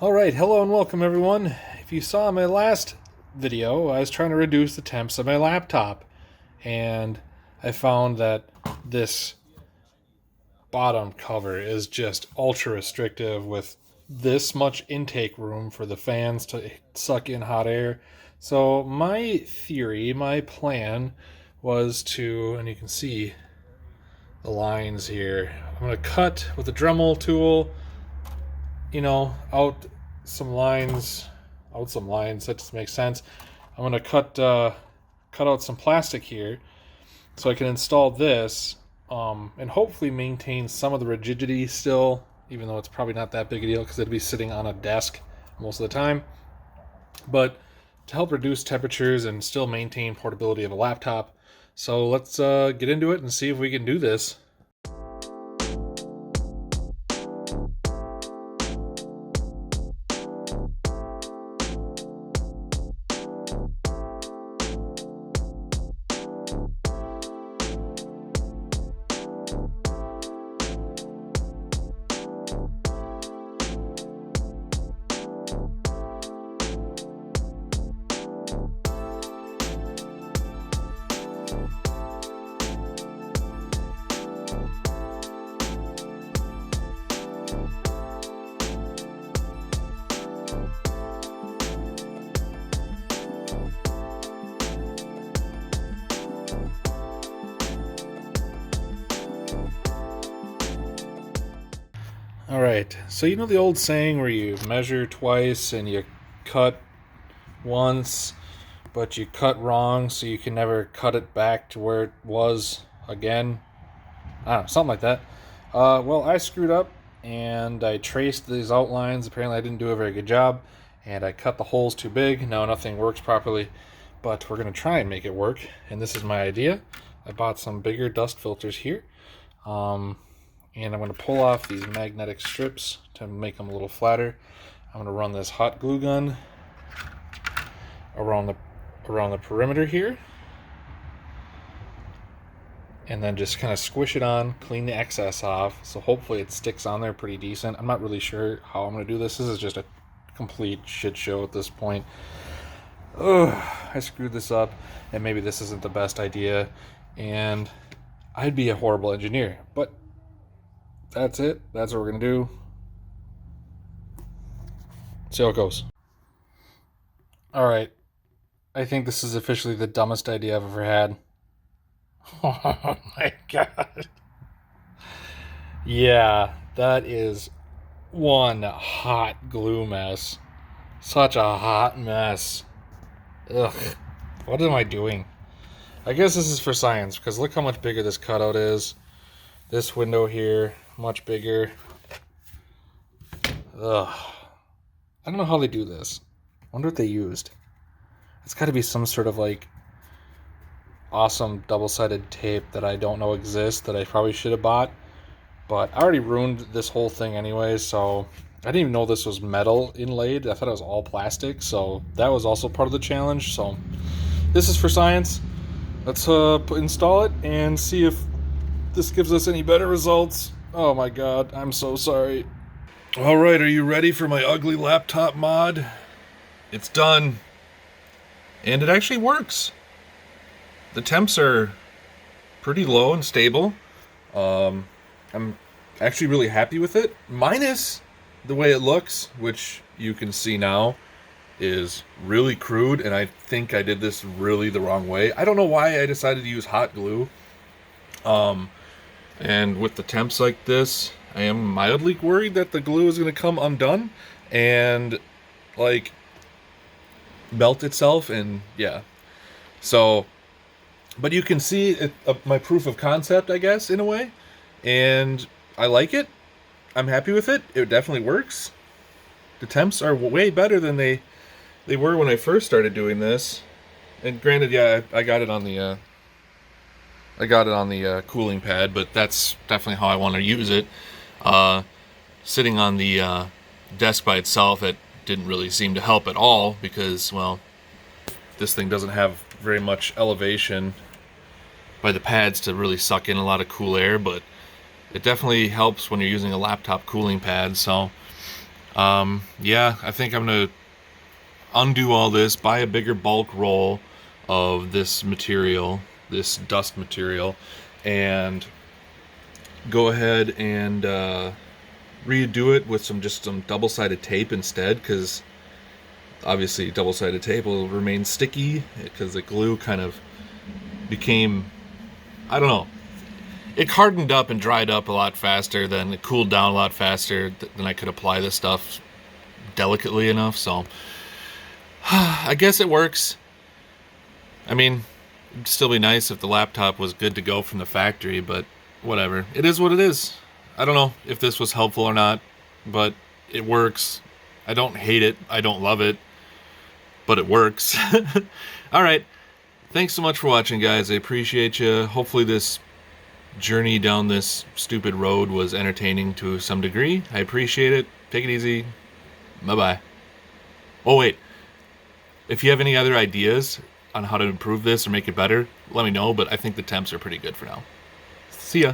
Alright, hello and welcome everyone. If you saw my last video, I was trying to reduce the temps of my laptop, and I found that this bottom cover is just ultra restrictive with this much intake room for the fans to suck in hot air. So my theory, my plan was to, and you can see the lines here, I'm going to cut with the Dremel tool, out some lines, that just makes sense. I'm going to cut out some plastic here so I can install this and hopefully maintain some of the rigidity still, even though it's probably not that big a deal because it'd be sitting on a desk most of the time. But to help reduce temperatures and still maintain portability of a laptop. So let's get into it and see if we can do this. Alright, so you know the old saying where you measure twice and you cut once, but you cut wrong so you can never cut it back to where it was again? I don't know, something like that. Well, I screwed up and I traced these outlines. Apparently I didn't do a very good job, and I cut the holes too big. Now nothing works properly, but we're going to try and make it work, and this is my idea. I bought some bigger dust filters here. And I'm going to pull off these magnetic strips to make them a little flatter. I'm going to run this hot glue gun around the perimeter here, and then just kind of squish it on, clean the excess off, so hopefully it sticks on there pretty decent. I'm not really sure how I'm going to do this. This is just a complete shit show at this point. Ugh, I screwed this up, and maybe this isn't the best idea, and I'd be a horrible engineer, but that's it. That's what we're going to do. See how it goes. Alright. I think this is officially the dumbest idea I've ever had. Oh my god. Yeah, that is one hot glue mess. Such a hot mess. Ugh. What am I doing? I guess this is for science, because look how much bigger this cutout is. This window here, much bigger. Ugh. I don't know how they do this. I wonder what they used. It's got to be some sort of awesome double-sided tape that I don't know exists that I probably should have bought. But I already ruined this whole thing anyway, so I didn't even know this was metal inlaid. I thought it was all plastic, so that was also part of the challenge. So this is for science. Let's install it and see if this gives us any better results. Oh my god, I'm so sorry. Alright, are you ready for my ugly laptop mod? It's done. And it actually works. The temps are pretty low and stable. I'm actually really happy with it. Minus the way it looks, which you can see now is really crude, and I think I did this really the wrong way. I don't know why I decided to use hot glue. And with the temps like this, I am mildly worried that the glue is going to come undone and melt itself, and yeah. So, but you can see it, my proof of concept, I guess, in a way, and I like it. I'm happy with it. It definitely works. The temps are way better than they were when I first started doing this. And granted, yeah, I got it on the cooling pad, but that's definitely how I want to use it. Sitting on the desk by itself, it didn't really seem to help at all because, well, this thing doesn't have very much elevation by the pads to really suck in a lot of cool air, but it definitely helps when you're using a laptop cooling pad. So Yeah, I think I'm going to undo all this, buy a bigger bulk roll of this material, this dust material, and go ahead and redo it with some double-sided tape instead, because obviously double-sided tape will remain sticky because the glue kind of became, I don't know, it hardened up and dried up a lot faster, than it cooled down a lot faster than I could apply this stuff delicately enough. So I guess it works. I mean, it'd still be nice if the laptop was good to go from the factory, but whatever. It is what it is. I don't know if this was helpful or not, but it works. I don't hate it. I don't love it, but it works. All right. Thanks so much for watching, guys. I appreciate you. Hopefully this journey down this stupid road was entertaining to some degree. I appreciate it. Take it easy. Bye-bye. Oh, wait. If you have any other ideas on how to improve this or make it better, let me know, but I think the temps are pretty good for now. See ya.